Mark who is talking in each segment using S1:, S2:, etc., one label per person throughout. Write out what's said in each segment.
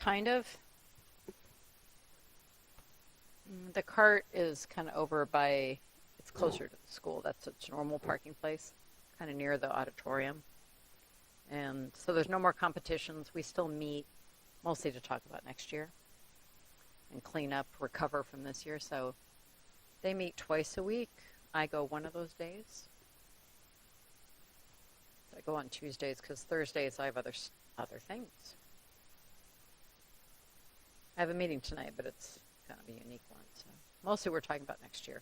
S1: Kind of. The cart is kind of over by, it's closer to the school. That's its normal parking place, kind of near the auditorium. And so there's no more competitions. We still meet mostly to talk about next year and clean up, recover from this year. So they meet twice a week. I go one of those days. I go on Tuesdays because Thursdays I have other things. I have a meeting tonight, but it's kind of a unique one. So mostly we're talking about next year.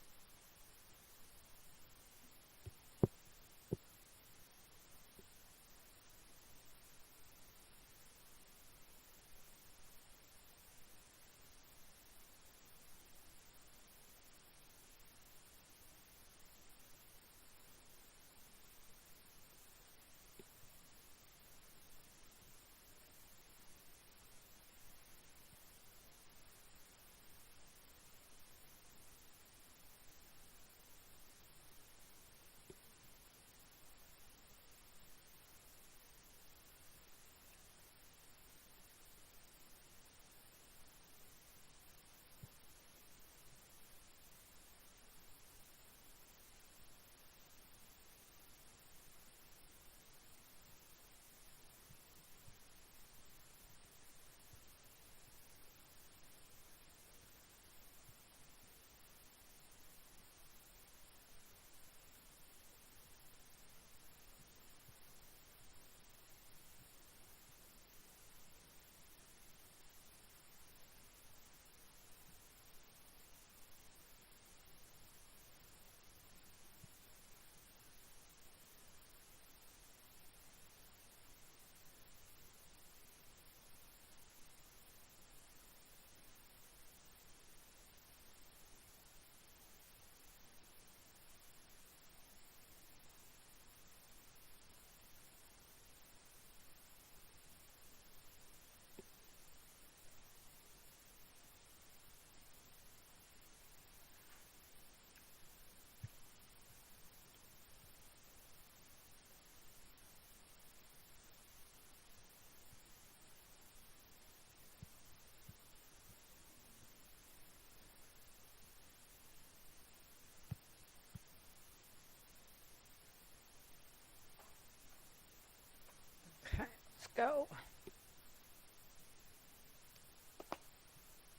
S1: Okay, let's go.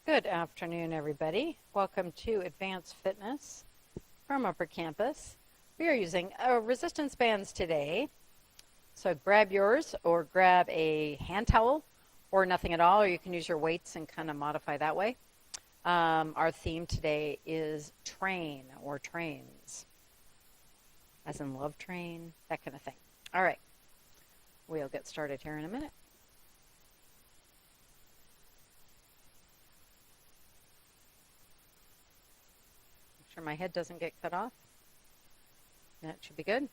S1: Good afternoon, everybody. Welcome to Advanced Fitness from Upper Campus. We are using resistance bands today. So grab yours or grab a hand towel or nothing at all, or you can use your weights and kind of modify that way. Our theme today is train or trains, as in love train, that kind of thing. All right, we'll get started here in a minute. Make sure my head doesn't get cut off. That should be good.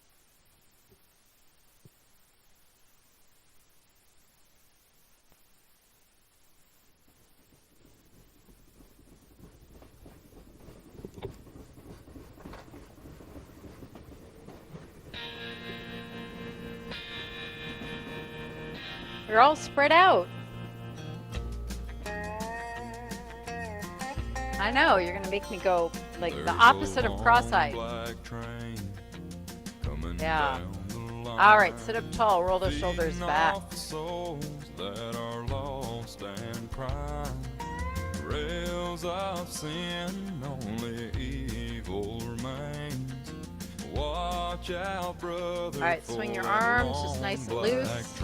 S1: You're all spread out. I know, you're going to make me go like the opposite of cross-eyed. Yeah. All right, sit up tall, roll the shoulders back. That are lost and crying. Rails of sin, only evil remains. Watch out, brother. All right, swing your arms just nice and loose.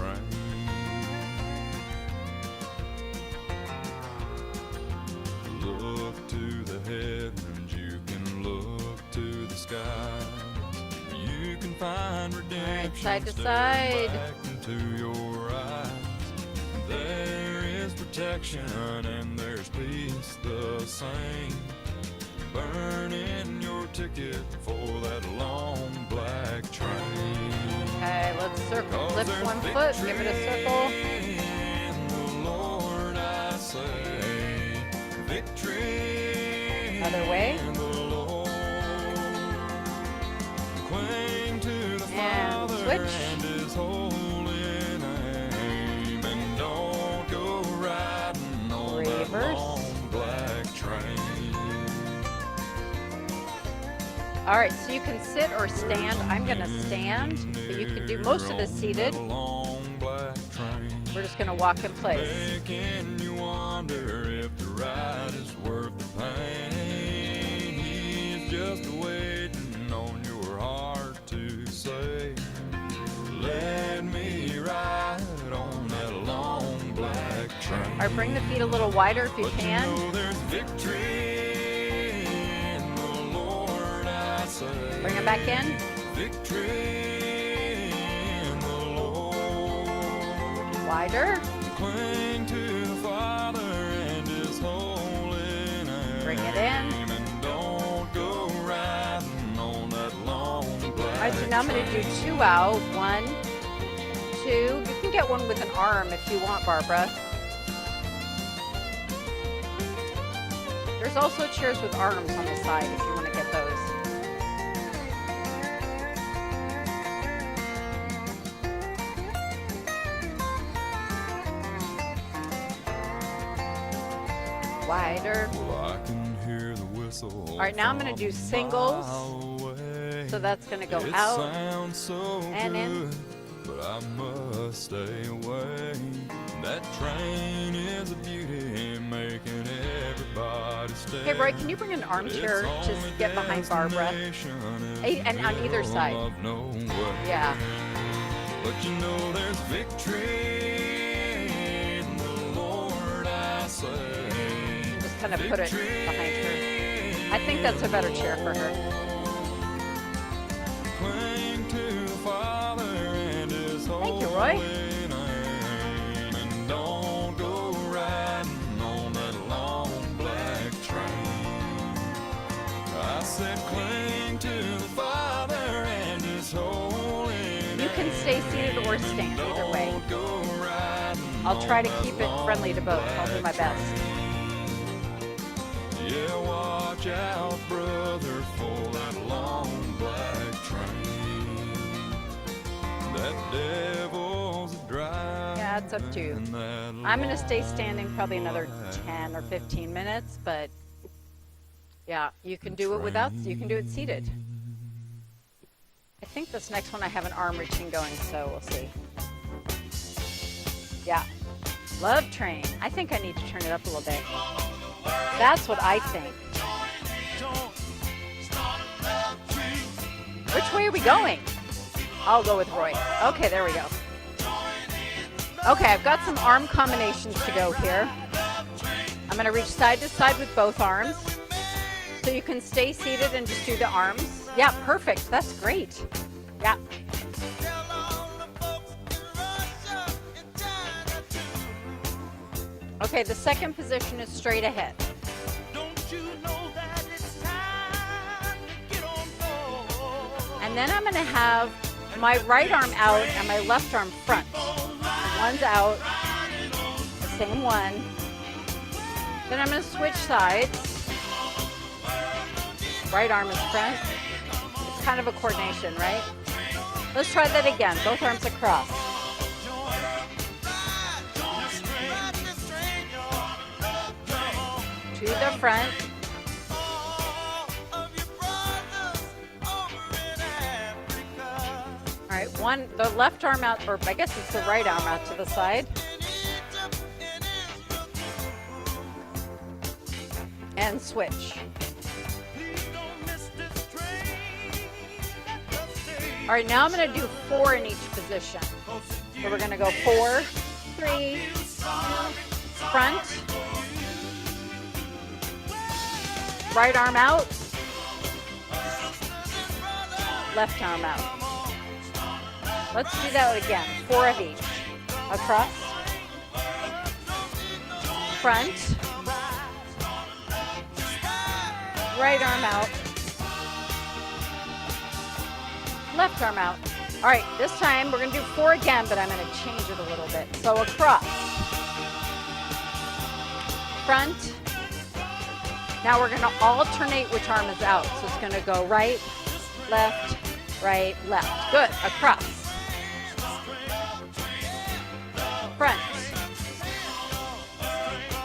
S1: Look to the heavens, you can look to the sky. You can find redemption. All right, side to side. Into your eyes. There is protection and there's peace the same. Burning your ticket for that long black train. Okay, let's circle. Lift one foot, give it a circle. In the Lord I say, victory. Other way. And switch. And his holy name. And don't go riding
S2: All right, so you can sit or stand. I'm gonna stand, but you can do most of this seated. We're just gonna walk in place.
S1: Making you wonder if the ride is worth the pain. He's just waiting on your heart to say, let me ride on that long black train.
S2: All right, bring the feet a little wider if you can.
S1: You know there's victory in the Lord, I say.
S2: Bring it back in.
S1: Victory in the Lord.
S2: Wider.
S1: Cling to the Father and His holy name.
S2: Bring it in.
S1: And don't go riding on that long black.
S2: All right, so now I'm going to do 2 out. 1, 2. You can get one with an arm if you want, Barbara. There's also chairs with arms on the side if you want to get those. Wider.
S1: Well, I can hear the whistle.
S2: All right, now I'm going to do singles. So that's going to go out
S1: Sounds so
S2: and in.
S1: good, but I must stay away. That train is a beauty, making everybody stay.
S2: Hey, Roy, can you bring an armchair to get behind Barbara? And on either side. Yeah.
S1: But you know there's victory in the Lord, I say.
S2: Just kind of put it behind her. I think that's a better chair for her.
S1: Cling to the Father and His
S2: Thank you, Roy.
S1: holy name, and don't go riding on that long black train. I said cling to the Father and His holy name.
S2: You can stay seated or stand, either way.
S1: Don't go riding
S2: I'll try to
S1: on
S2: keep
S1: that
S2: it friendly to both. I'll do my
S1: long
S2: best.
S1: Yeah, watch out, brother, for that long black train. That devil's driving.
S2: Yeah, it's up to you. I'm going to stay standing probably another 10 or 15 minutes, but yeah, you can do it without, you can do it seated. I think this next one I have an arm reaching going, so we'll see. Yeah, Love Train. I think I need to turn it up a little bit. That's what I think. Which way are we going? I'll go with Roy. Okay, there we go. Okay, I've got some arm combinations to go here. I'm going to reach side to side with both arms. So you can stay seated and just do the arms. Yeah, perfect. That's great. Yeah. Okay, the second position is straight ahead. And then I'm going to have my right arm out and my left arm front. One's out, the same one. Then I'm going to switch sides. Right arm is front. It's kind of a coordination, right? Let's try that again. Both arms across. To the front. All right, the left arm out, or I guess it's the right arm out to the side. And switch. All right, now I'm going to do 4 in each position. So we're going to go 4, 3, front, right arm out, left arm out. Let's do that again. 4 of each. Across, front, right arm out, left arm out. All right, this time we're going to do 4 again, but I'm going to change it a little bit. So across, front. Now we're going to alternate which arm is out. So it's going to go right, left, right, left. Good. Across. Front.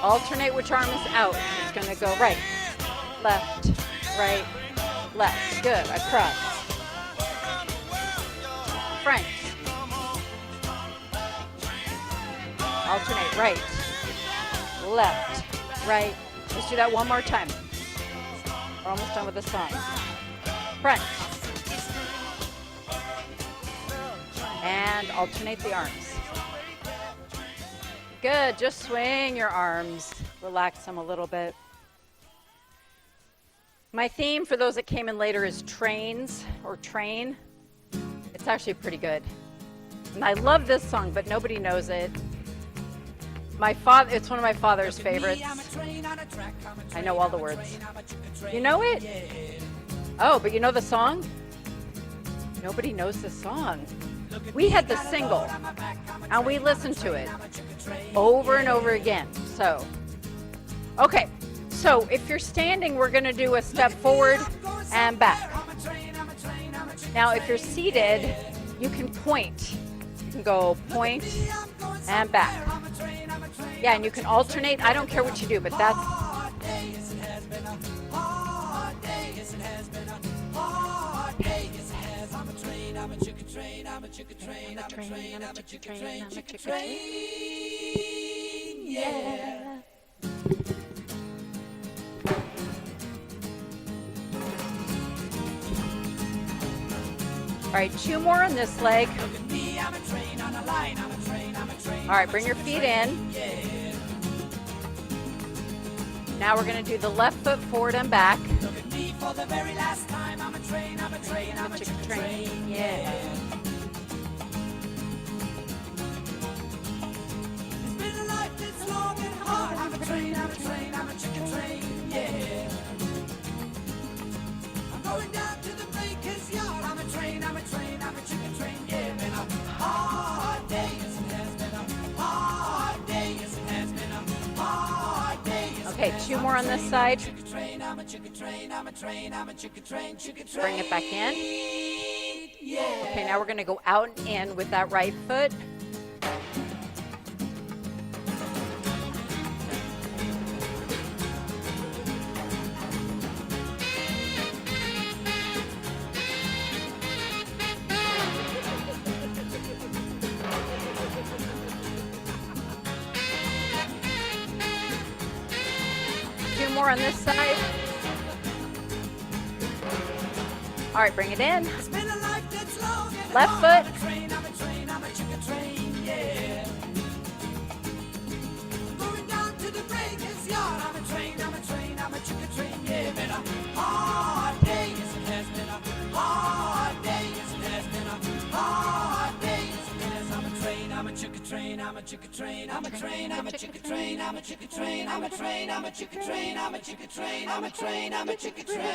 S2: Alternate which arm is out. It's going to go right, left, left, good, across. Front. Alternate, right, left, right. Let's do that one more time. We're almost done with the song. Front. And alternate the arms. Good, just swing your arms. Relax them a little bit. My theme for those that came in later is trains or train. It's actually pretty good. And I love this song, but nobody knows it. It's one of my father's favorites. I know all the words. You know it? Oh, but you know the song? Nobody knows the song. We had the single, and we listened to it over and over again. So, okay. So if you're standing, we're going to do a step forward and back. Now, if you're seated, you can point. You can go point and back. Yeah, and you can alternate. I don't care what you do, but that's... I'm a chicken train, I'm a chicken train, I'm a train, I'm a chicken train, I'm a chicken train, yeah. All right, 2 more on this leg. All right, bring your feet in. Now we're going to do the left foot forward and back. Look at me for the very last time. I'm a train, I'm a train, I'm a chicken train, yeah. It's been a life that's long and hard. I'm a train, I'm a train, I'm a chicken train, yeah. I'm going down to the baker's yard. I'm a train, I'm a train, I'm a chicken train, yeah. Been a hard day, yes it has been a hard day, yes it has been a hard day. Okay, 2 more on this side. Bring it back in. Okay, now we're going to go out and in with that right foot. More on this side. All right, bring it in. Left foot. I'm a chicken train, I'm a chicken train, I'm a train, I'm a chicken train, I'm a chicken train, I'm a train, I'm a chicken train, I'm a chicken train, I'm a train, I'm a chicken train.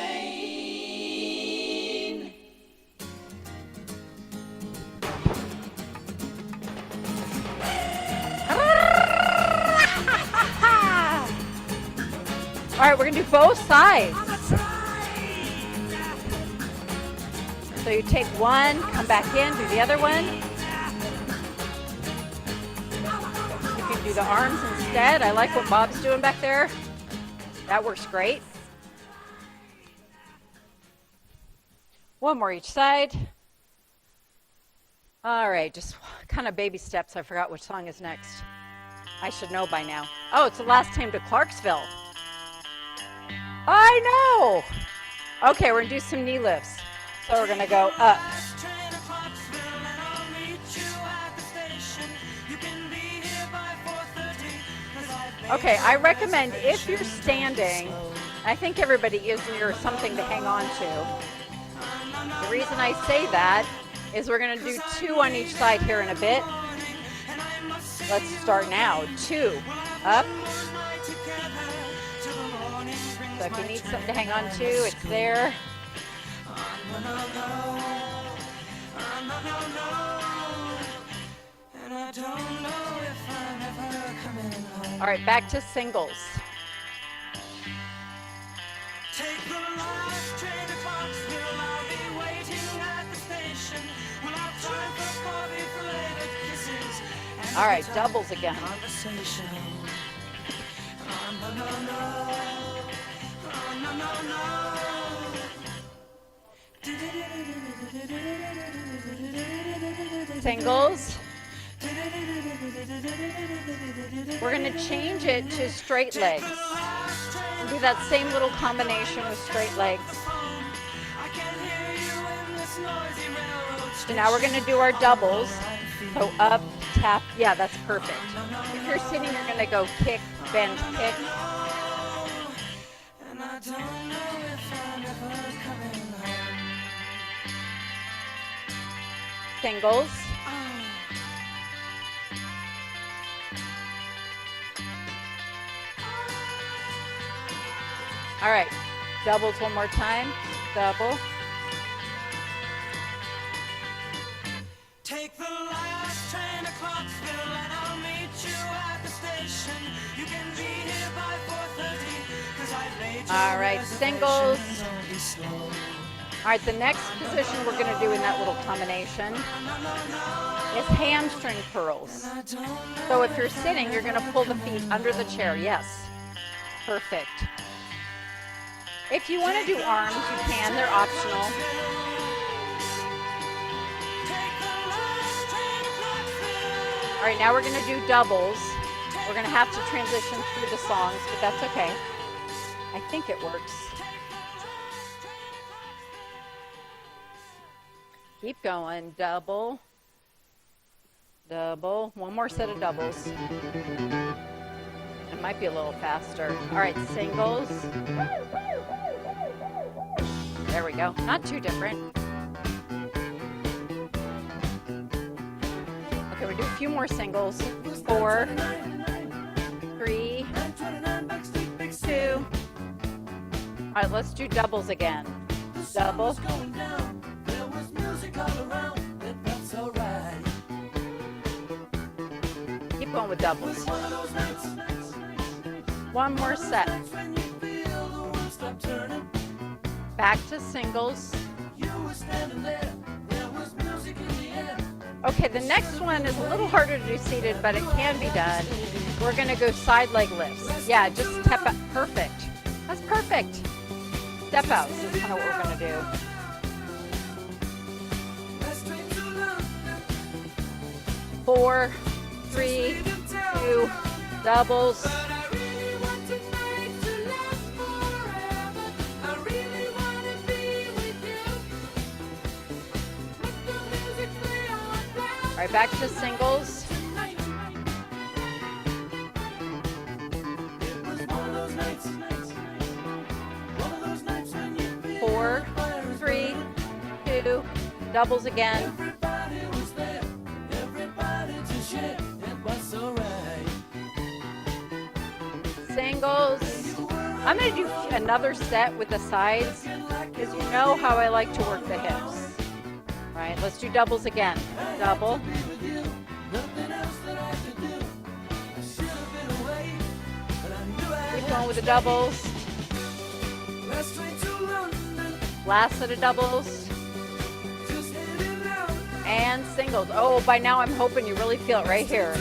S2: All right, we're gonna do both sides. So you take one, come back in, do the other one. Do the arms instead. I like what Bob's doing back there. That works great. One more each side. All right, just kind of baby steps. I forgot which song is next. I should know by now. Oh, it's the last time to Clarksville. I know. Okay, we're gonna do some knee lifts. So we're gonna go up. Okay, I recommend if you're standing, I think everybody is near something to hang on to. The reason I say that is we're going to do 2 on each side here in a bit. Let's start now. 2, up. So if you need something to hang on to, it's there. All right, back to singles. Take the last train to Clarksville. I'll be waiting at the station. We'll have time for coffee, for later kisses. All right, doubles again. Singles. We're going to change it to straight legs. And do that same little combination with straight legs. So now we're going to do our doubles. So up, tap. Yeah, that's perfect. If you're sitting, you're going to go kick, bend, kick. Singles. All right, doubles one more time. Double.
S3: Take the last train to Clarksville and I'll meet you at the station. You can be here by 4:30 'cause I've made your
S2: All right, singles. All right, the next position we're going to do in that little combination is hamstring curls. So if you're sitting, you're going to pull the feet under the chair. Yes, perfect. If you want to do arms, you can. They're optional. All right, now we're going to do doubles. We're going to have to transition through the songs, but that's okay. I think it works. Keep going. Double. Double. One more set of doubles. It might be a little faster. All right, singles. There we go. Not too different. Okay, we'll do a few more singles. 4, 3, 2. All right, let's do doubles again. Double. Keep going with doubles. One more set. Back to singles. Okay, the next one is a little harder to do seated, but it can be done. We're going to go side leg lifts. Yeah, just step out. Perfect. That's perfect. Step outs is kind of what we're going to do. Four, 3, 2, doubles. All right, back to singles. Four, 3, 2, doubles again. Singles. I'm going to do another set with the sides because you know how I like to work the hips. All right, let's do doubles again. Double. Keep going with the doubles. Last set of doubles. And singles. Oh, by now I'm hoping you really feel it right here.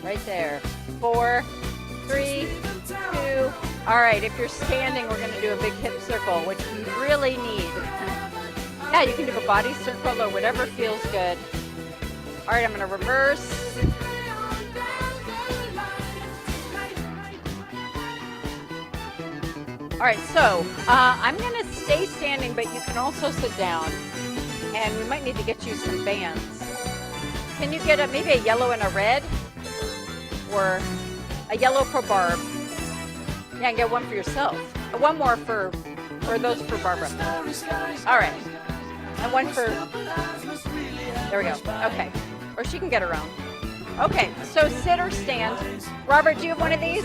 S2: Right there. 4, 3, 2. All right, if you're standing, we're going to do a big hip circle, which we really need. Yeah, you can do a body circle or whatever feels good. All right, I'm going to reverse. All right, so I'm going to stay standing, but you can also sit down. And we might need to get you some bands. Can you get maybe a yellow and a red? Or a yellow for Barb. Yeah, and get one for yourself. One more for those for Barbara. All right. And one for, there we go. Okay. Or she can get her own. Okay, so sit or stand. Robert, do you have one of these?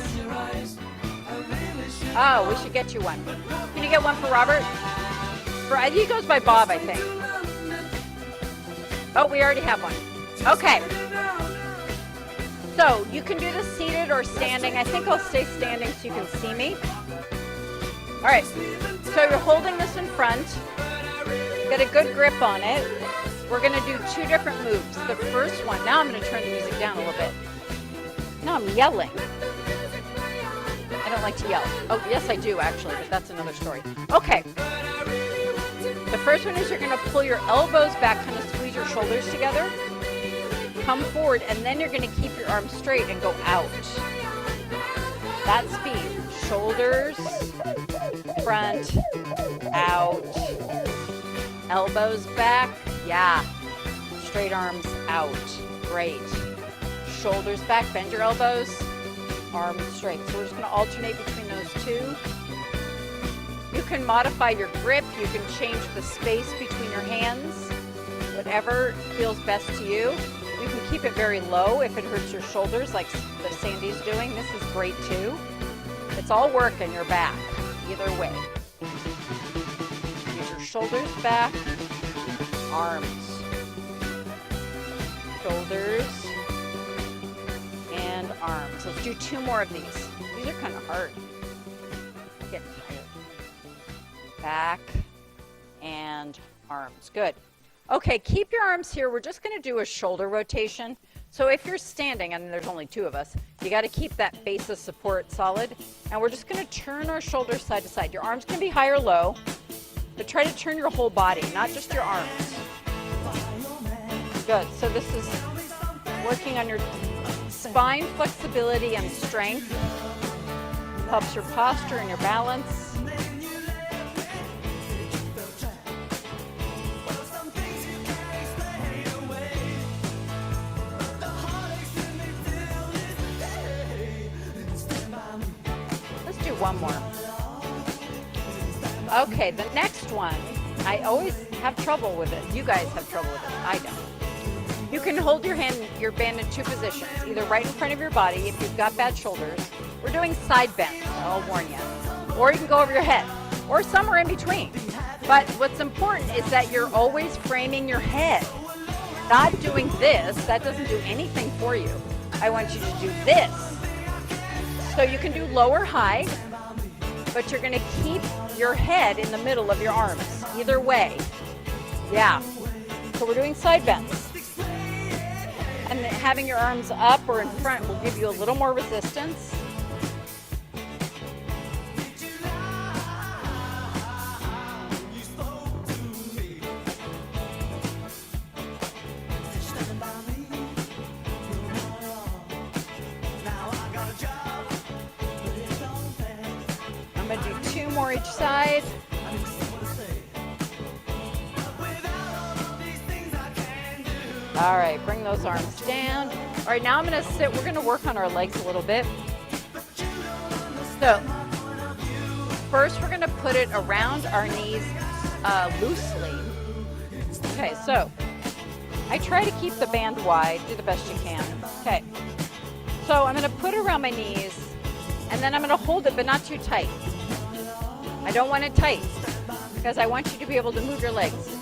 S2: Oh, we should get you one. Can you get one for Robert? He goes by Bob, I think. Oh, we already have one. Okay. So you can do this seated or standing. I think I'll stay standing so you can see me. All right. So you're holding this in front. Get a good grip on it. We're going to do 2 different moves. The first one, now I'm going to turn the music down a little bit. Now I'm yelling. I don't like to yell. Oh, yes, I do, actually, but that's another story. Okay. The first one is you're going to pull your elbows back, kind of squeeze your shoulders together. Come forward, and then you're going to keep your arms straight and go out. That speed. Shoulders, front, out. Elbows back. Yeah. Straight arms out. Great. Shoulders back, bend your elbows, arms straight. So we're just going to alternate between those two. You can modify your grip. You can change the space between your hands. Whatever feels best to you. You can keep it very low if it hurts your shoulders like Sandy's doing. This is great too. It's all work in your back, either way. Use your shoulders back, arms, shoulders, and arms. Let's do 2 more of these. These are kind of hard. I'm getting tired. Back and arms. Good. Okay, keep your arms here. We're just going to do a shoulder rotation. So if you're standing, and there's only 2 of us, you got to keep that base of support solid. And we're just going to turn our shoulders side to side. Your arms can be high or low, but try to turn your whole body, not just your arms. Good. So this is working on your spine flexibility and strength. Helps your posture and your balance. Let's do one more. Okay, the next one, I always have trouble with it. You guys have trouble with it. I don't. You can hold your band in 2 positions, either right in front of your body if you've got bad shoulders. We're doing side bends, I'll warn you. Or you can go over your head, or somewhere in between. But what's important is that you're always framing your head. Not doing this, that doesn't do anything for you. I want you to do this. So you can do low or high, but you're gonna keep your head in the middle of your arms, either way. Yeah, so we're doing side bends. And having your arms up or in front will give you a little more resistance. I'm going to do 2 more each side. All right, bring those arms down. All right, now I'm going to sit. We're going to work on our legs a little bit. So first we're going to put it around our knees loosely. Okay, so I try to keep the band wide. Do the best you can. Okay, so I'm going to put it around my knees, and then I'm going to hold it, but not too tight. I don't want it tight because I want you to be able to move your legs.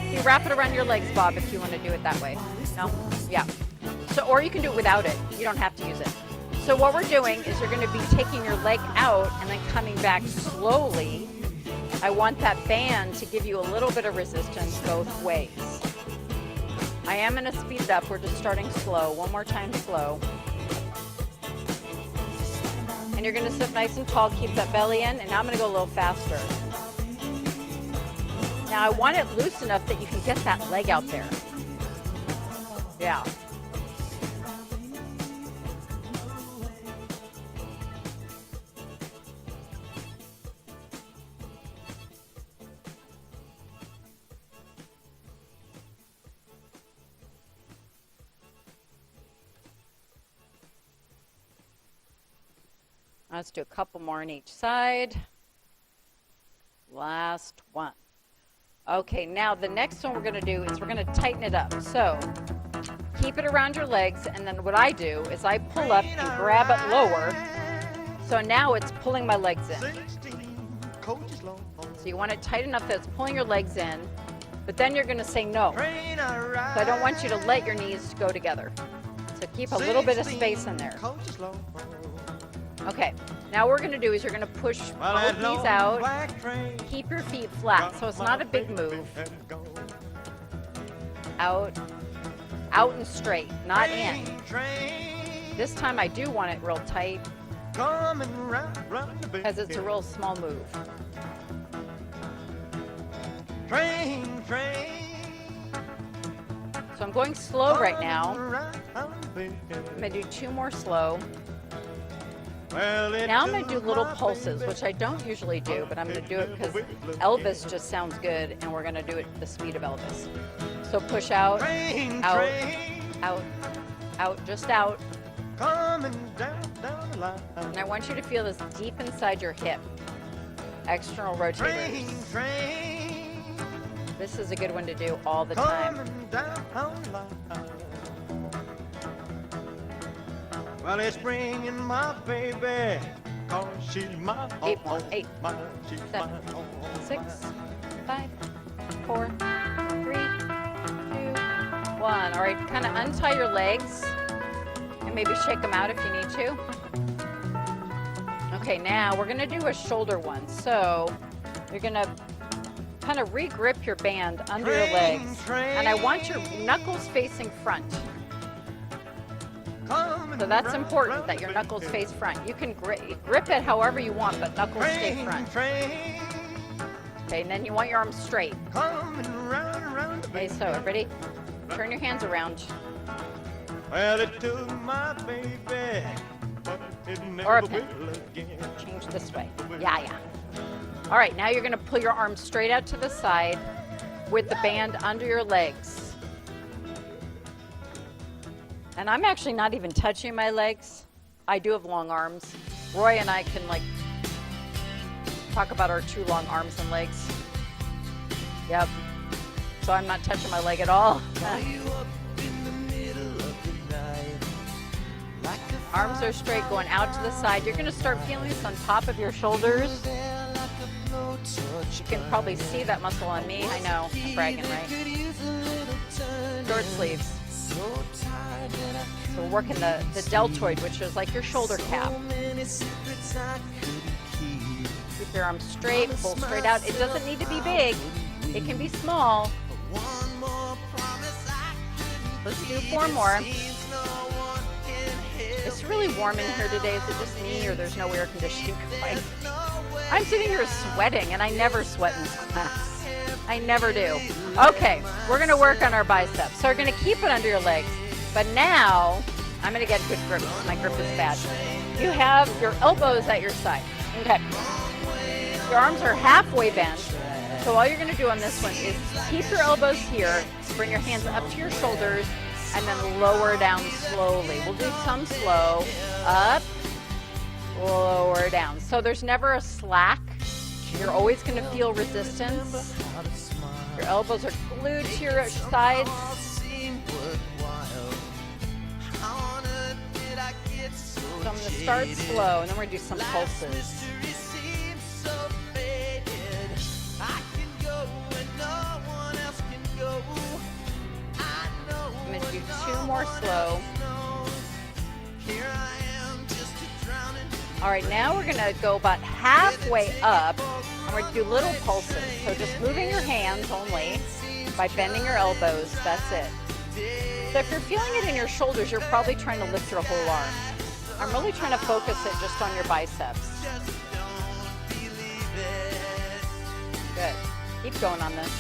S2: You wrap it around your legs, Bob, if you want to do it that way. No? Yeah. So, or you can do it without it. You don't have to use it. So what we're doing is you're going to be taking your leg out and then coming back slowly. I want that band to give you a little bit of resistance both ways. I am going to speed it up. We're just starting slow. One more time slow. And you're going to sit nice and tall. Keep that belly in. And now I'm going to go a little faster. Now I want it loose enough that you can get that leg out there. Yeah. Let's do a couple more on each side. Last one. Okay, now the next one we're going to do is we're going to tighten it up. So keep it around your legs, and then what I do is I pull up and grab it lower. So now it's pulling my legs in. So you want it tight enough that it's pulling your legs in, but then you're going to say no. So I don't want you to let your knees go together. So keep a little bit of space in there. Okay, now what we're going to do is you're going to push both knees out. Keep your feet flat, so it's not a big move. Out, out and straight, not in. This time I do want it real tight because it's a real small move.
S4: Train, train.
S2: So I'm going slow right now.
S4: Around, baby.
S2: I'm gonna do 2 more slow.
S4: Well, it
S2: Now I'm gonna
S4: took
S2: do little
S4: my
S2: pulses,
S4: baby.
S2: which I don't usually do, but I'm gonna do it because Elvis just sounds good, and we're gonna do it the speed of Elvis. So push out,
S4: Train,
S2: out,
S4: train.
S2: out, out, just out.
S4: Coming down the line.
S2: And I want you to feel this deep inside your hip. External
S4: Train,
S2: rotators.
S4: train.
S2: This is a good one to do all the time.
S4: Coming down the line. Well, it's bringing my baby, 'cause she's my
S2: 8 more. 8,
S4: my, she's
S2: 7,
S4: my all.
S2: 6, 5, 4, 3, 2, 1. All right, kind of untie your legs and maybe shake them out if you need to. Okay, now we're gonna do a shoulder one. So you're gonna kind of re-grip your band under your legs. And I want your knuckles facing front. So that's important that your knuckles face front. You can grip it however you want, but knuckles stay front. Okay, and then you want your arms straight. Okay, so everybody, turn your hands around.
S4: Well, it took my baby, but it
S2: Or a
S4: never
S2: pin.
S4: will again.
S2: Change this way. Yeah, yeah. All right, now you're gonna pull your arms straight out to the side with the band under your legs. And I'm actually not even touching my legs. I do have long arms. Roy and I can like talk about our 2 long arms and legs. Yep. So I'm not touching my leg at all. Arms are straight, going out to the side. You're gonna start feeling this on top of your shoulders. You can probably see that muscle on me. I know, I'm bragging, right? Short sleeves. So we're working the deltoid, which is like your shoulder cap. Keep your arms straight, pull straight out. It doesn't need to be big. It can be small. Let's do 4 more. It's really warm in here today. Is it just me, or there's no air conditioning going? I'm sitting here sweating, and I never sweat in class. I never do. Okay, we're gonna work on our biceps. So we're gonna keep it under your legs. But now, I'm gonna get good grip because my grip is bad. You have your elbows at your side. Okay. Your arms are halfway bent. So all you're gonna do on this one is keep your elbows here, bring your hands up to your shoulders, and then lower down slowly. We'll do some slow. Up, lower down. So there's never a slack. You're always gonna feel resistance. Your elbows are glued to your sides. So I'm going to start slow, and then we're going to do some pulses. I'm going to do 2 more slow. All right, now we're going to go about halfway up, and we're going to do little pulses. So just moving your hands only by bending your elbows. That's it. So if you're feeling it in your shoulders, you're probably trying to lift your whole arm. I'm really trying to focus it just on your biceps. Good. Keep going on this.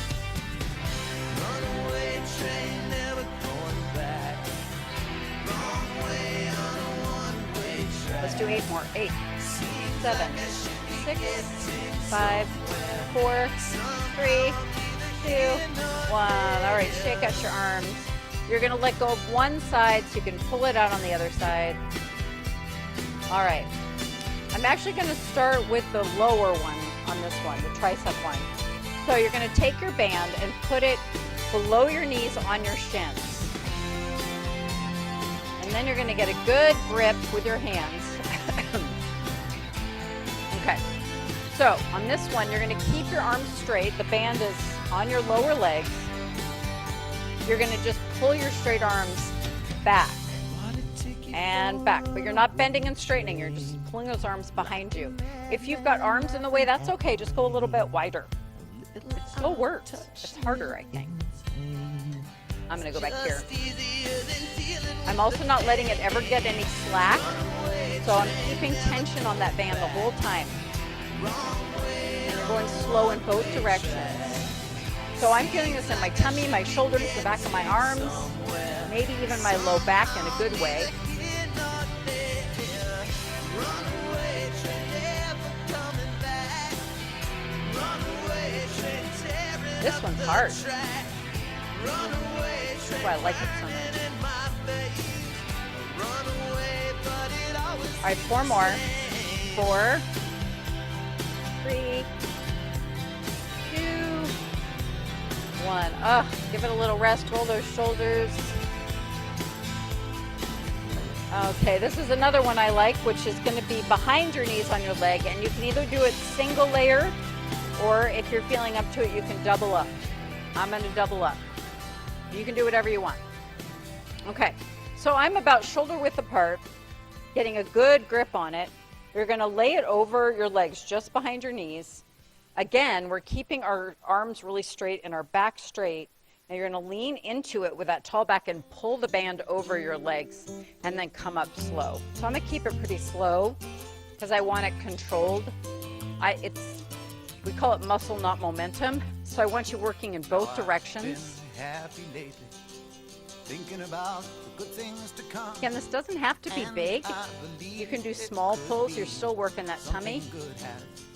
S2: Let's do 8 more. 8, 7, 6, 5, 4, 3, 2, 1. All right, shake out your arms. You're going to let go of one side so you can pull it out on the other side. All right. I'm actually going to start with the lower one on this one, the tricep one. So you're going to take your band and put it below your knees on your shins. And then you're going to get a good grip with your hands. Okay. So on this one, you're going to keep your arms straight. The band is on your lower legs. You're going to just pull your straight arms back and back, but you're not bending and straightening. You're just pulling those arms behind you. If you've got arms in the way, that's okay. Just go a little bit wider. It still works. It's harder, I think. I'm going to go back here. I'm also not letting it ever get any slack, so I'm keeping tension on that band the whole time. And you're going slow in both directions. So I'm feeling this in my tummy, my shoulders, the back of my arms, maybe even my low back in a good way. This one's hard. That's why I like it so much. All right, 4 more. 4, 3, 2, 1. Give it a little rest. Roll those shoulders. Okay, this is another one I like, which is going to be behind your knees on your leg, and you can either do it single layer, or if you're feeling up to it, you can double up. I'm going to double up. You can do whatever you want. Okay, so I'm about shoulder width apart, getting a good grip on it. You're going to lay it over your legs, just behind your knees. Again, we're keeping our arms really straight and our back straight. And you're going to lean into it with that tall back and pull the band over your legs and then come up slow. So I'm going to keep it pretty slow because I want it controlled. We call it muscle, not momentum. So I want you working in both directions.
S5: Happy lately, thinking about the good things to come.
S2: Again, this doesn't have to be big. You can do small pulls. You're still working that tummy.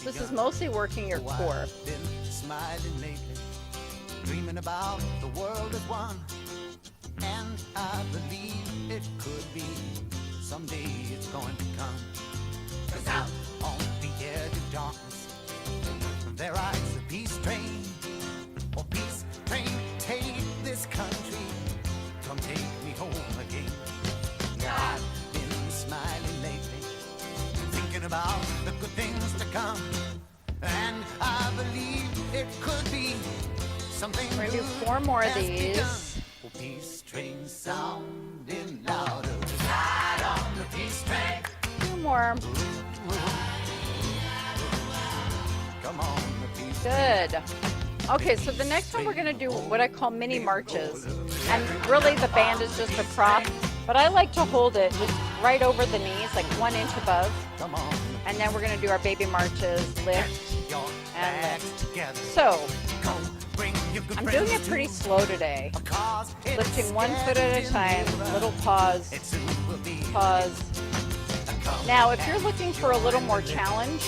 S2: This is mostly working your core.
S5: Been smiling lately, dreaming about the world as one, and I believe it could be. Someday it's going to come. 'Cause out on the edge of darkness, there rides the peace train. Oh, peace train, take this country, come take me home again. I've been smiling lately, thinking about the good things to come, and I believe it could be something.
S2: We're going to do 4 more of these.
S5: Oh, peace train sounding louder. Ride on the peace train.
S2: 2 more.
S5: Come on, the peace
S2: Good. Okay, so the next one we're going to do what I call mini marches. And really the band is just a prop, but I like to hold it just right over the knees, like 1 inch above.
S5: Come on.
S2: And then we're going to do our baby marches, lift
S5: Your
S2: and
S5: bags
S2: lift.
S5: together.
S2: So
S5: Go bring your good
S2: I'm doing
S5: friends
S2: it pretty slow today.
S5: too, 'cause it's
S2: Lifting 1 foot at a
S5: getting
S2: time,
S5: nearer.
S2: little pause,
S5: It soon will be.
S2: pause.
S5: Come
S2: Now, if you're looking for a little more challenge,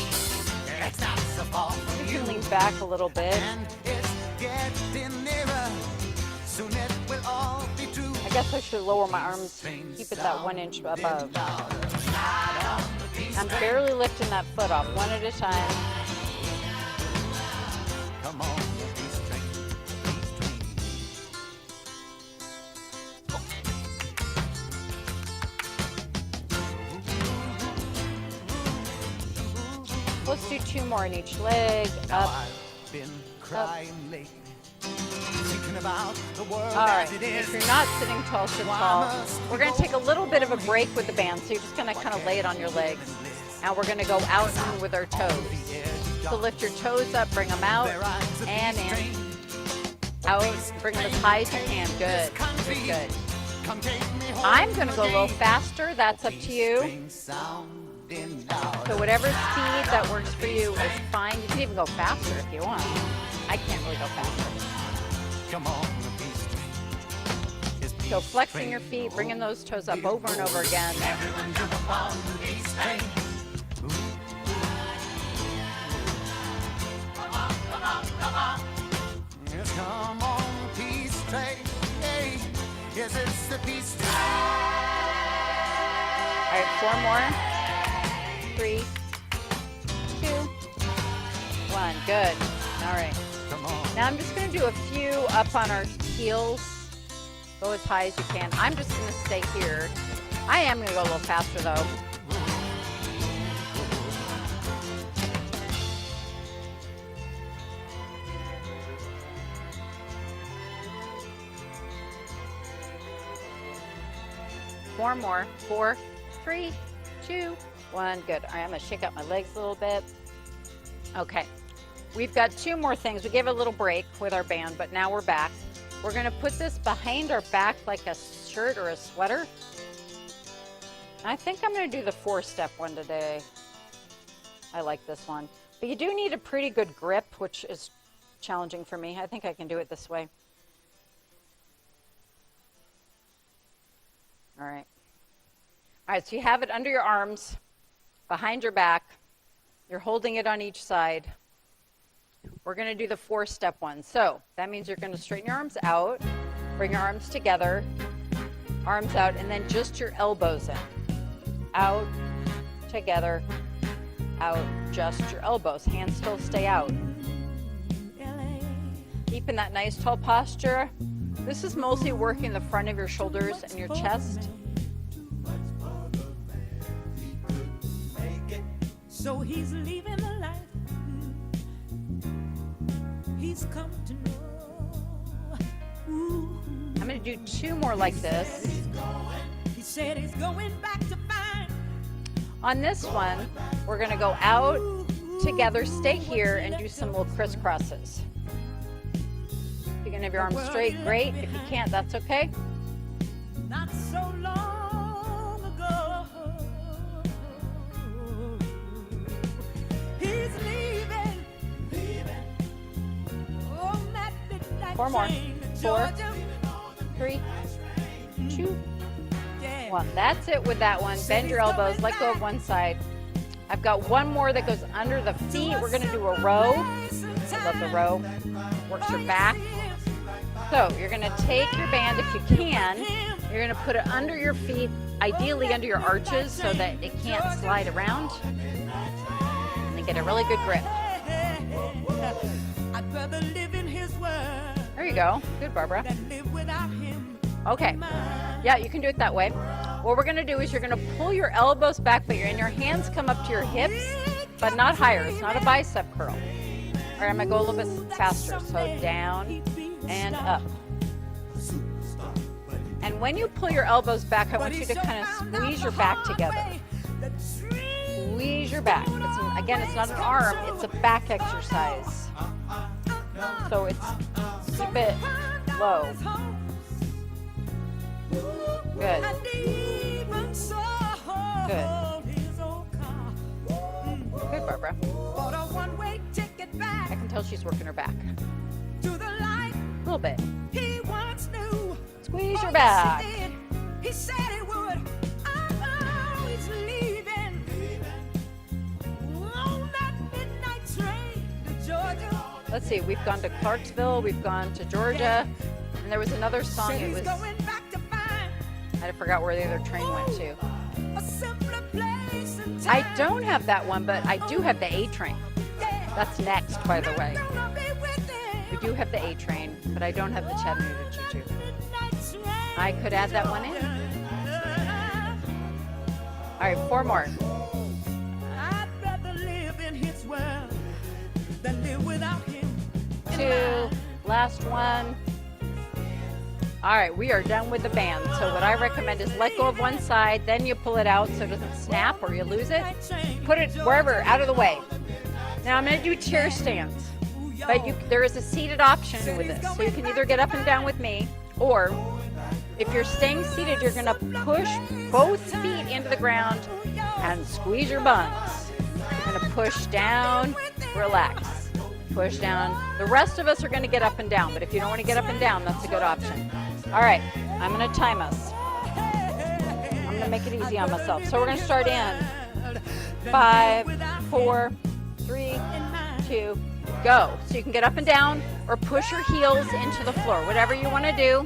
S5: It's not so far from
S2: you
S5: you,
S2: can lean back a little bit.
S5: and it's getting nearer. Soon it will all be true.
S2: I guess I should lower my arms, keep it that 1 inch above. I'm barely lifting that foot off, 1 at a time.
S5: Come on, the peace train, peace train.
S2: Let's do 2 more in each leg.
S5: Now
S2: Up.
S5: I've been crying lately, thinking about the world
S2: All right.
S5: as it
S2: If
S5: is.
S2: you're not sitting tall, sit tall. We're going to take a little bit of a break with the band, so you're just going to kind of lay it on your legs. And we're going to go out and with our toes. So lift your toes up, bring them out, and in. Out, bring them as high as you can. Good. Good, good.
S5: Come take me home.
S2: I'm going to go a little faster. That's up to you.
S5: Train sounding louder.
S2: So whatever speed that works for you is fine. You can even go faster if you want. I can't really go faster.
S5: Come on, the peace train. It's
S2: So
S5: peace
S2: flexing
S5: train.
S2: your feet, bringing those toes up over and over again.
S5: Everyone jump on the peace train. Yes, come on, the peace train. Hey, yes, it's the peace train.
S2: All right, 4 more. 3, 2, 1. Good. All right.
S5: Come on.
S2: Now I'm just going to do a few up on our heels. Go as high as you can. I'm just going to stay here. I am going to go a little faster though. Four more. 4, 3, 2, 1. Good. All right, I'm going to shake out my legs a little bit. Okay. We've got 2 more things. We gave a little break with our band, but now we're back. We're going to put this behind our back like a shirt or a sweater. I think I'm going to do the 4-step one today. I like this one. But you do need a pretty good grip, which is challenging for me. I think I can do it this way. All right. All right, so you have it under your arms, behind your back. You're holding it on each side. We're going to do the 4-step one. So that means you're going to straighten your arms out, bring your arms together, arms out, and then just your elbows in. Out, together, out, just your elbows. Hands still stay out. Keeping that nice tall posture. This is mostly working the front of your shoulders and your chest.
S3: So he's leaving the life he's come to know. Ooh.
S2: I'm going to do 2 more like this.
S3: He said he's going back to find.
S2: On this one, we're going to go out, together, stay here, and do some little crisscrosses. If you can have your arms straight, great. If you can't, that's okay.
S3: Not so long ago. He's leaving. Oh, that midnight
S2: 4 more.
S3: train to
S2: 4,
S3: Georgia.
S2: 3, 2,
S3: Yeah.
S2: 1. That's it with that one. Bend your elbows, let go of one side. I've got one more that goes under the feet. We're going to do a row. I love the row. Works your back. So you're going to take your band if you can. You're going to put it under your feet, ideally under your arches so that it can't slide around. And then get a really good grip.
S3: I'd rather live in his world
S2: There you go. Good, Barbara.
S3: than live without him.
S2: Okay. Yeah, you can do it that way. What we're going to do is you're going to pull your elbows back, but your hands come up to your hips, but not higher. It's not a bicep curl. All right, I'm going to go a little bit faster. So down and up. And when you pull your elbows back, I want you to kind of squeeze your back together. Squeeze your back. Again, it's not an arm, it's a back exercise. So keep it low. Good. Good, Barbara. I can tell she's working her back. A little bit. Squeeze your back.
S3: He said he would. I'm always leaving. On that midnight train to Georgia.
S2: Let's see, we've gone to Clarksville, we've gone to Georgia, and there was another song.
S3: Said
S2: It
S3: he's
S2: was,
S3: going back to find
S2: I forgot where the other train went to.
S3: a simpler place and
S2: I
S3: time.
S2: don't have that one, but I do have the A train.
S3: Yeah.
S2: That's next, by the way.
S3: I'm gonna be with him.
S2: We do have the A train, but I don't have the Chattanooga Choo Choo.
S3: Midnight train
S2: I could add that one in.
S3: to
S2: All right, 4 more.
S3: I'd rather live in his world than live without him. in
S2: 2,
S3: mine.
S2: last one. All right, we are done with the band. So what I recommend is let go of one side, then you pull it out so it doesn't snap or you lose it. Put it wherever, out of the way. Now I'm going to do chair stands, but there is a seated option with this. So you can either get up and down with me, or if you're staying seated, you're going to push both feet into the ground and squeeze your buns. You're going to push down, relax, push down. The rest of us are going to get up and down, but if you don't want to get up and down, that's a good option. All right, I'm going to time us. I'm going to make it easy on myself. So we're going to start in 5, 4, 3, 2, go. So you can get up and down or push your heels into the floor, whatever you want to do.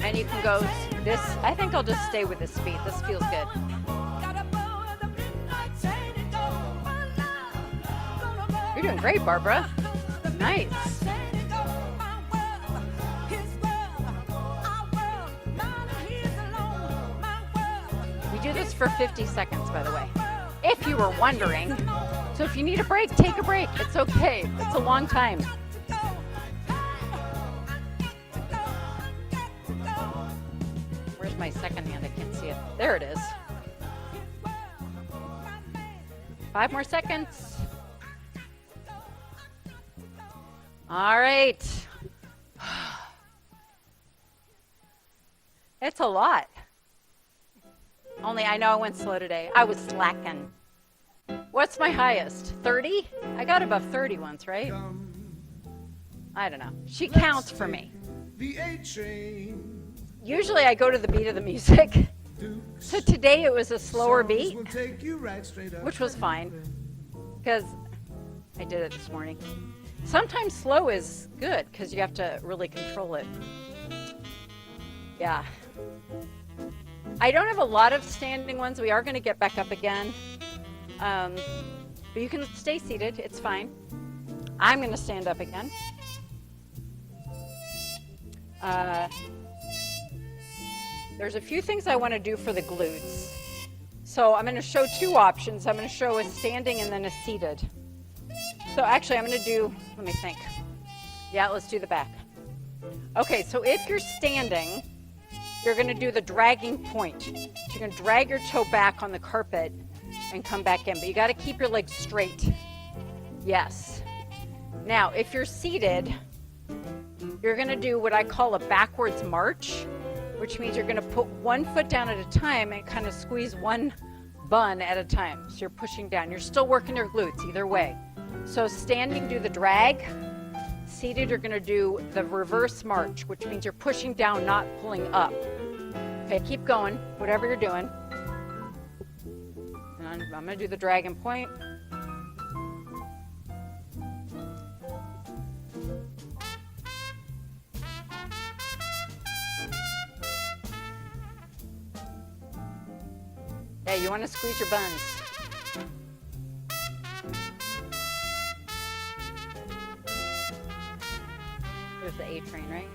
S2: And you can go this. I think I'll just stay with this speed. This feels good. You're doing great, Barbara. Nice. We do this for 50 seconds, by the way, if you were wondering. So if you need a break, take a break. It's okay. It's a long time. Where's my second hand? I can't see it. There it is. 5 more seconds. All right. It's a lot. Only I know I went slow today. I was slacking. What's my highest? 30? I got above 30 once, right? I don't know. She counts for me.
S6: The A train.
S2: Usually I go to the beat of the music. So today it was a slower beat,
S6: Will take you right straight up.
S2: which was fine because I did it this morning. Sometimes slow is good because you have to really control it. Yeah. I don't have a lot of standing ones. We are going to get back up again. But you can stay seated. It's fine. I'm going to stand up again. There's a few things I want to do for the glutes. So I'm going to show two options. I'm going to show a standing and then a seated. So actually I'm going to do, let me think. Yeah, let's do the back. Okay, so if you're standing, you're going to do the dragging point. So you're going to drag your toe back on the carpet and come back in, but you got to keep your legs straight. Yes. Now, if you're seated, you're going to do what I call a backwards march, which means you're going to put one foot down at a time and kind of squeeze one bun at a time. So you're pushing down. You're still working your glutes either way. So standing, do the drag. Seated, you're going to do the reverse march, which means you're pushing down, not pulling up. Okay, keep going, whatever you're doing. And I'm going to do the dragon point. Yeah, you want to squeeze your buns. There's the A train, right?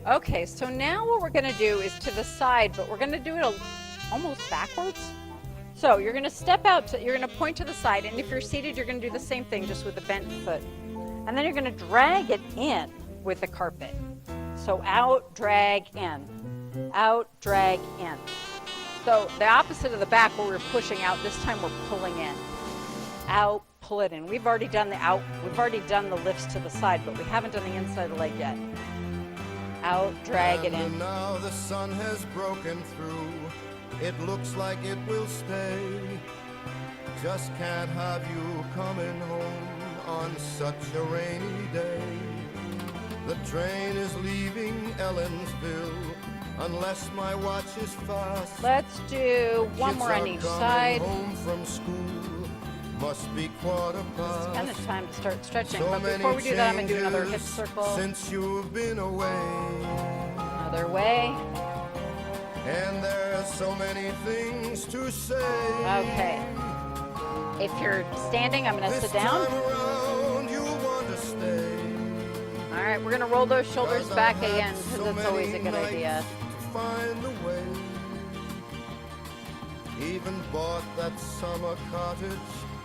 S2: Okay, so now what we're going to do is to the side, but we're going to do it almost backwards. So you're going to step out, you're going to point to the side, and if you're seated, you're going to do the same thing, just with a bent foot. And then you're going to drag it in with the carpet. So out, drag, in. Out, drag, in. So the opposite of the back where we're pushing out, this time we're pulling in. Out, pull it in. We've already done the out, we've already done the lifts to the side, but we haven't done the inside of the leg yet. Out, drag it in.
S7: Now the sun has broken through. It looks like it will stay. Just can't have you coming home on such a rainy day. The train is leaving Ellensville unless my watch is fast.
S2: Let's do one more on each side.
S7: Home from school must be quarter past.
S2: And it's time to start stretching.
S7: So
S2: But before we do that, I'm going to do another hip
S7: changes
S2: circle.
S7: Since you've been away.
S2: Another way.
S7: And there's so many things to say.
S2: Okay. If you're standing, I'm going to sit down.
S7: This time around, you'll want to stay.
S2: All right, we're going to roll those shoulders
S7: 'Cause
S2: back
S7: I've had
S2: again
S7: so
S2: because it's always a
S7: many
S2: good
S7: nights
S2: idea.
S7: to find a way. Even bought that summer cottage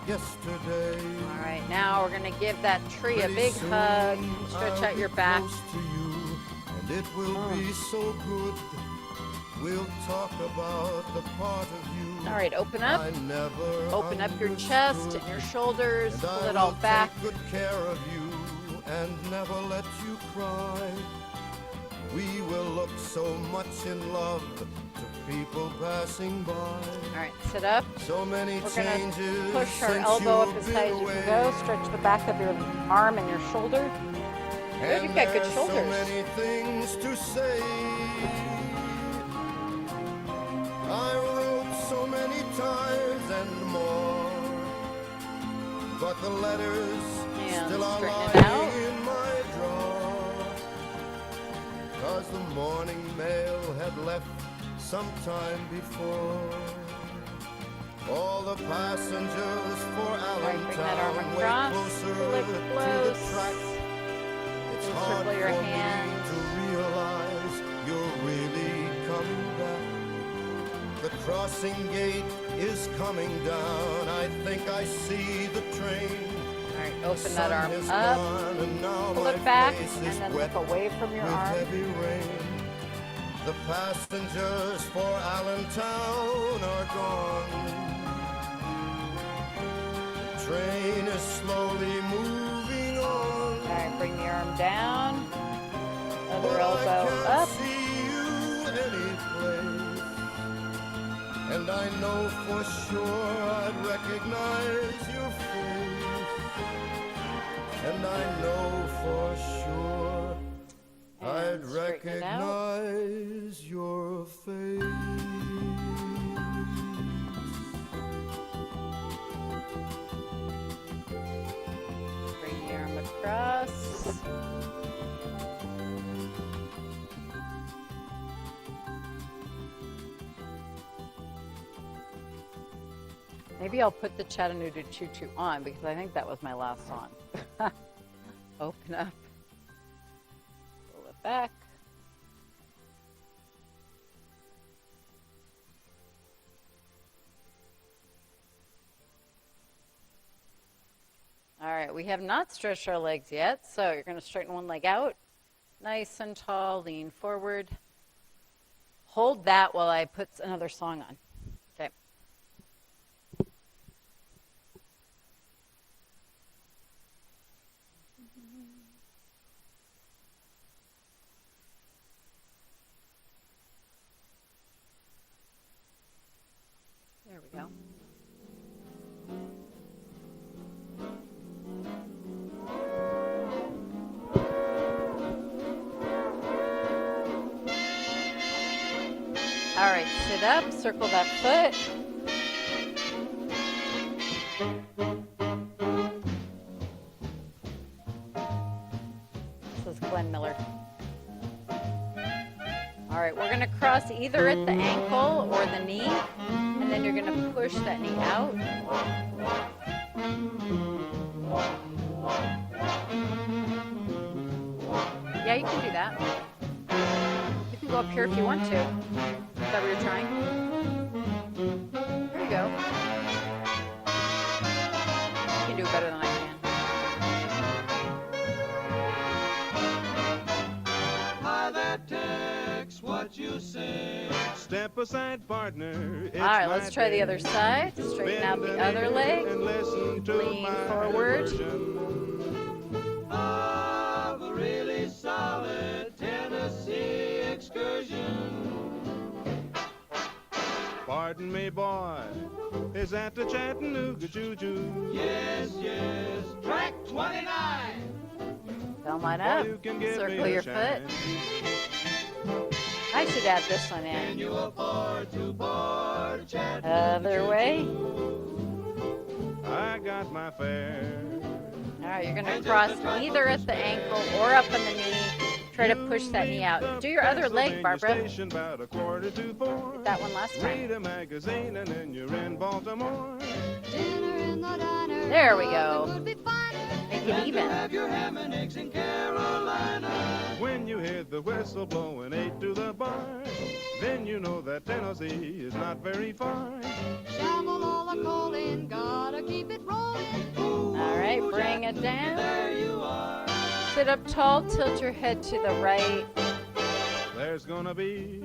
S7: yesterday.
S2: All right, now we're going to give that tree a
S7: Pretty
S2: big
S7: soon
S2: hug. Stretch
S7: I'll
S2: out your
S7: be
S2: back.
S7: close to you, and it will be so good. We'll talk about the part of you.
S2: All right, open up.
S7: I never
S2: Open up your chest
S7: understood.
S2: and your shoulders.
S7: And
S2: Pull
S7: I
S2: it all
S7: will
S2: back.
S7: take good care of you and never let you cry. We will look so much in love to people passing by.
S2: All right, sit up.
S7: So many
S2: We're going
S7: changes
S2: to push our
S7: since
S2: elbow up
S7: you've
S2: as
S7: been
S2: high as you
S7: away.
S2: can go. Stretch the back of your arm and your shoulder. Good,
S7: And
S2: you've got good
S7: there's
S2: shoulders.
S7: so many things to say. I wrote so many times and more, but the letters
S2: Yeah,
S7: still are
S2: straighten it out.
S7: lying in my drawer. 'Cause the morning mail had left sometime before. All the passengers for
S2: right, bring that arm
S7: Allentown way
S2: across.
S7: closer
S2: Pull it
S7: to the
S2: close.
S7: track. It's
S2: And
S7: hard
S2: circle your
S7: for
S2: hands.
S7: me to realize you're really coming back. The crossing gate is coming down. I think I see the train.
S2: All right,
S7: The
S2: open that
S7: sun
S2: arm
S7: has
S2: up.
S7: gone, and now
S2: Pull
S7: my
S2: it back
S7: face
S2: and
S7: is
S2: then
S7: wet
S2: look away from your
S7: with
S2: arm.
S7: heavy rain. The passengers for Allentown are gone. Train is slowly moving on.
S2: All right, Bring the arm down. Other
S7: But I
S2: elbow
S7: can't
S2: up.
S7: see you anyplace. And I know for sure I'd recognize your face. And I know for sure I'd
S2: And straighten it out.
S7: recognize your face.
S2: Bring the arm across. Maybe I'll put the Chattanooga Choo Choo on because I think that was my last song. Open up. Pull it back. All right, we have not stretched our legs yet, so you're going to straighten one leg out. Nice and tall, lean forward. Hold that while I put another song on. Okay. There we go. All right, sit up, circle that foot. This is Glenn Miller. All right, we're gonna cross either at the ankle or the knee, and then you're gonna push that knee out. Yeah, you can do that. You can go up here if you want to. Is that what you're trying? There you go. You can do it better than I can.
S4: Hi there, Tex, what you say? Step aside, partner.
S2: All right, let's try the other side. Straighten out the other leg. Lean forward.
S4: Of a really solid Tennessee excursion. Pardon me, boy, is that the Chattanooga Choo Choo? Yes, yes, track 29.
S2: Don't line up.
S4: You can give
S2: Circle
S4: me
S2: your
S4: a
S2: foot.
S4: chance.
S2: I should add this one
S4: Can
S2: in.
S4: you afford to board Chattanooga?
S2: Other way.
S4: I got my fare.
S2: All right, you're going to cross either at the ankle or up on the knee. Try to push that knee out. Do your other leg, Barbara. Did that one last time.
S4: Read a magazine and then you're in Baltimore.
S2: There we go. Make it even.
S4: Have your ham and eggs in Carolina. When you hear the whistle blowing 8 to the bar, then you know that Tennessee is not very far.
S8: Shovel all the coal in, gotta keep it rolling.
S2: All right, bring it down.
S4: There you are.
S2: Sit up tall, tilt your head to the right.
S4: There's gonna be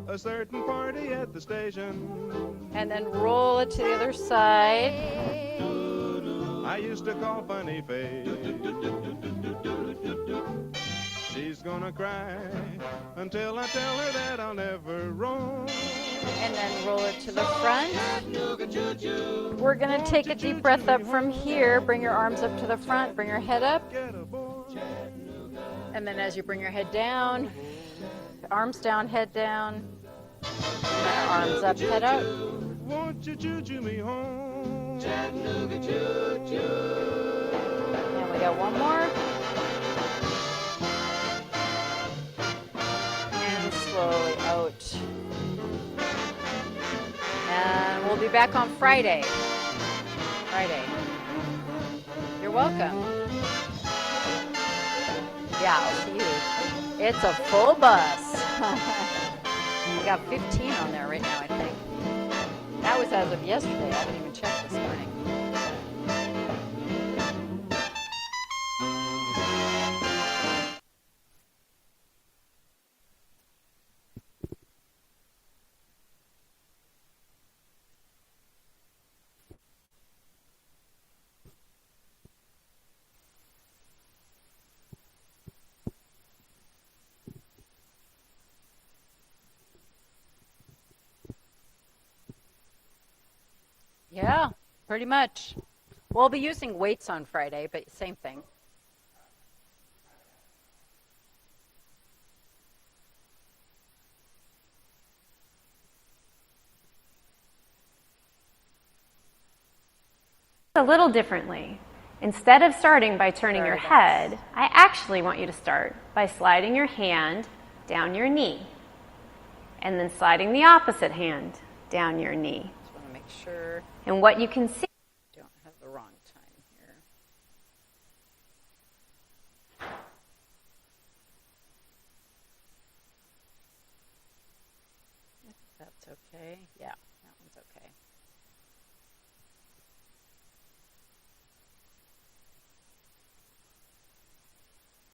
S4: a certain party at the station.
S2: And then roll it to the other side.
S4: I used to call Funny Face. She's gonna cry until I tell her that I'll never roam.
S2: And then roll it to the front. We're going to take a deep breath up from here. Bring your arms up to the front. Bring your head up. And then as you bring your head down, arms down, head down. Arms up, head up.
S4: Won't you choo-choo me home?
S2: And we got one more. And slowly out. And we'll be back on Friday. You're welcome. Yeah, I'll see you. It's a full bus. We got 15 on there right now, I think. That was as of yesterday. I didn't even check this morning. Yeah, pretty much. We'll be using weights on Friday, but same thing.
S9: A little differently. Instead of starting by turning your head, I actually want you to start by sliding your hand down your knee and then sliding the opposite hand down your knee.
S2: Just want to make sure
S9: And what you can see,
S2: I don't have the wrong time here. If that's okay. Yeah, that one's okay.